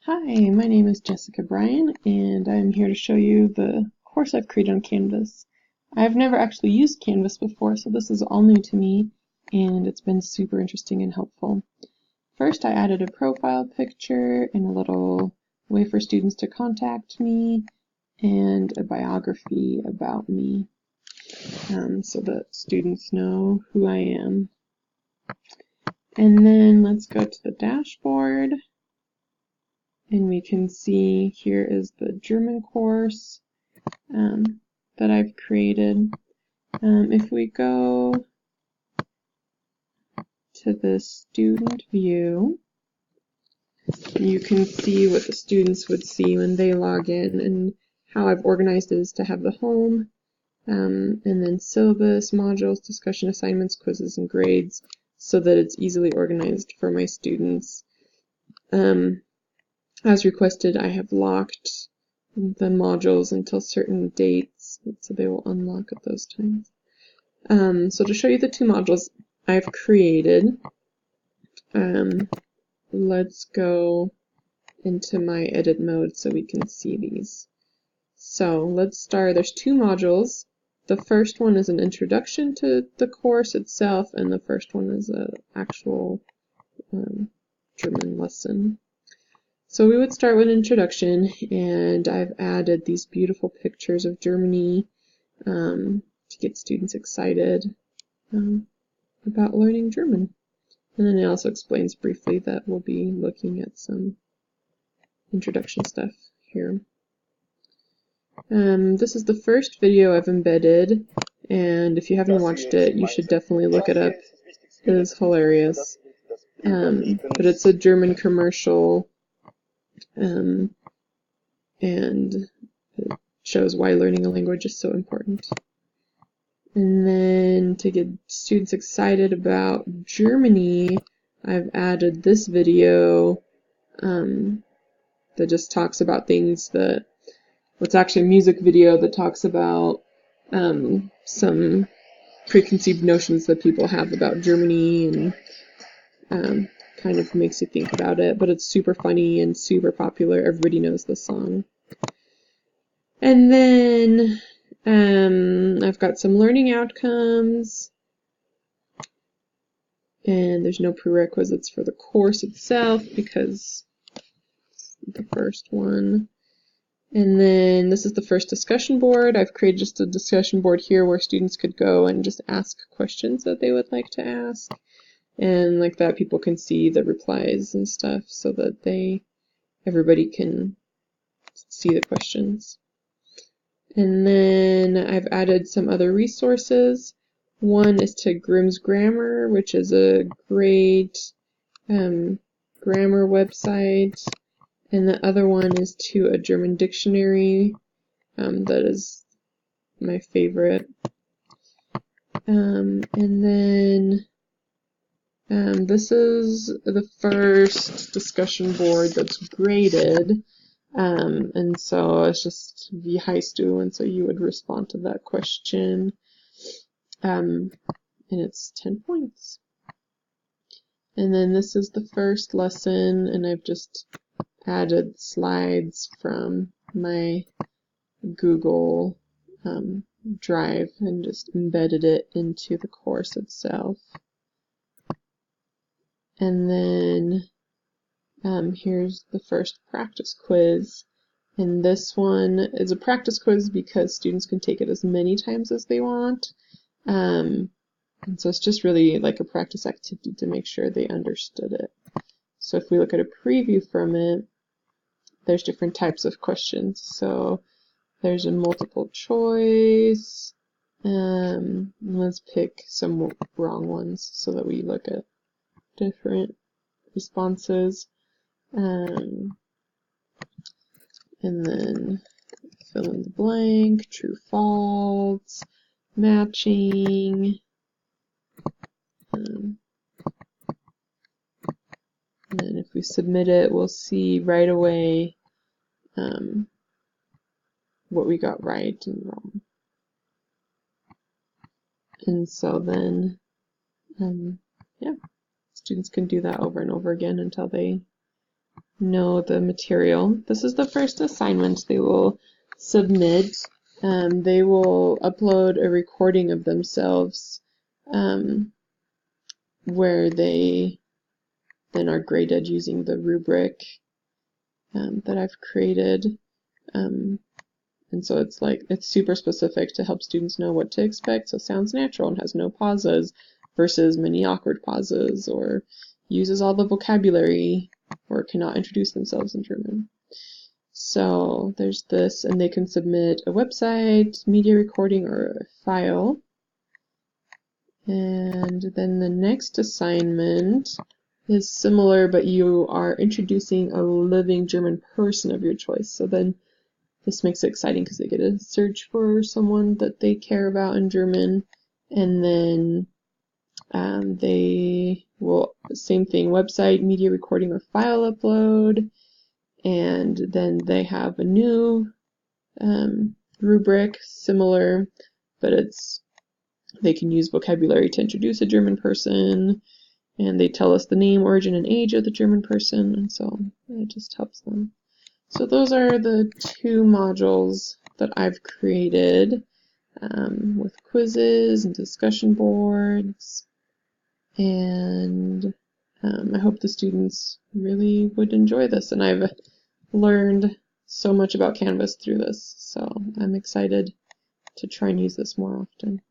Hi, my name is Jessica Bryan, and I'm here to show you the course I've created on Canvas. I've never actually used Canvas before, so this is all new to me, and it's been super interesting and helpful. First, I added a profile picture and a little way for students to contact me, and a biography about me, so that students know who I am. And then let's go to the dashboard. And we can see here is the German course that I've created. If we go to the student view, you can see what the students would see when they log in, and how I've organized it is to have the home, and then syllabus, modules, discussion assignments, quizzes, and grades, so that it's easily organized for my students. As requested, I have locked the modules until certain dates, so they will unlock at those times. So to show you the two modules I've created, let's go into my edit mode so we can see these. So let's start. There's two modules. The first one is an introduction to the course itself, and the first one is an actual German lesson. So we would start with an introduction, and I've added these beautiful pictures of Germany to get students excited about learning German. And then it also explains briefly that we'll be looking at some introduction stuff here. This is the first video I've embedded, and if you haven't watched it, you should definitely look it up. It is hilarious. But it's a German commercial, and it shows why learning a language is so important. And then to get students excited about Germany, I've added this video that just talks about things that, it's actually a music video that talks about some preconceived notions that people have about Germany, and kind of makes you think about it, but it's super funny and super popular. Everybody knows the song. And then I've got some learning outcomes, and there's no prerequisites for the course itself because it's the first one. And then this is the first discussion board. I've created just a discussion board here where students could go and just ask questions that they would like to ask. And like that, people can see the replies and stuff so that everybody can see the questions. And then I've added some other resources. One is to Grimm's Grammar, which is a great grammar website. And the other one is to a German dictionary that is my favorite. And then this is the first discussion board that's graded. And so it's just Wie heißt du? And so you would respond to that question. And it's 10 points. And then this is the first lesson, and I've just added slides from my Google Drive and just embedded it into the course itself. And then here's the first practice quiz. And this one is a practice quiz because students can take it as many times as they want. And so it's just really like a practice activity to make sure they understood it. So if we look at a preview from it, there's different types of questions. So there's a multiple choice. Let's pick some wrong ones so that we look at different responses. And then fill in the blank, true, false, matching. And then if we submit it, we'll see right away what we got right and wrong. And so then, yeah, students can do that over and over again until they know the material. This is the first assignment they will submit. They will upload a recording of themselves where they then are graded using the rubric that I've created. And so it's super specific to help students know what to expect. So sounds natural and has no pauses versus many awkward pauses, or uses all the vocabulary, or cannot introduce themselves in German. So there's this, and they can submit a website, media recording, or a file. And then the next assignment is similar, but you are introducing a living German person of your choice. So then this makes it exciting because they get to search for someone that they care about in German, and then they will, same thing, website, media recording, or file upload, and then they have a new rubric, similar, but they can use vocabulary to introduce a German person, and they tell us the name, origin, and age of the German person, and so it just helps them. So those are the 2 modules that I've created with quizzes and discussion boards, and I hope the students really would enjoy this, and I've learned so much about Canvas through this, so I'm excited to try and use this more often.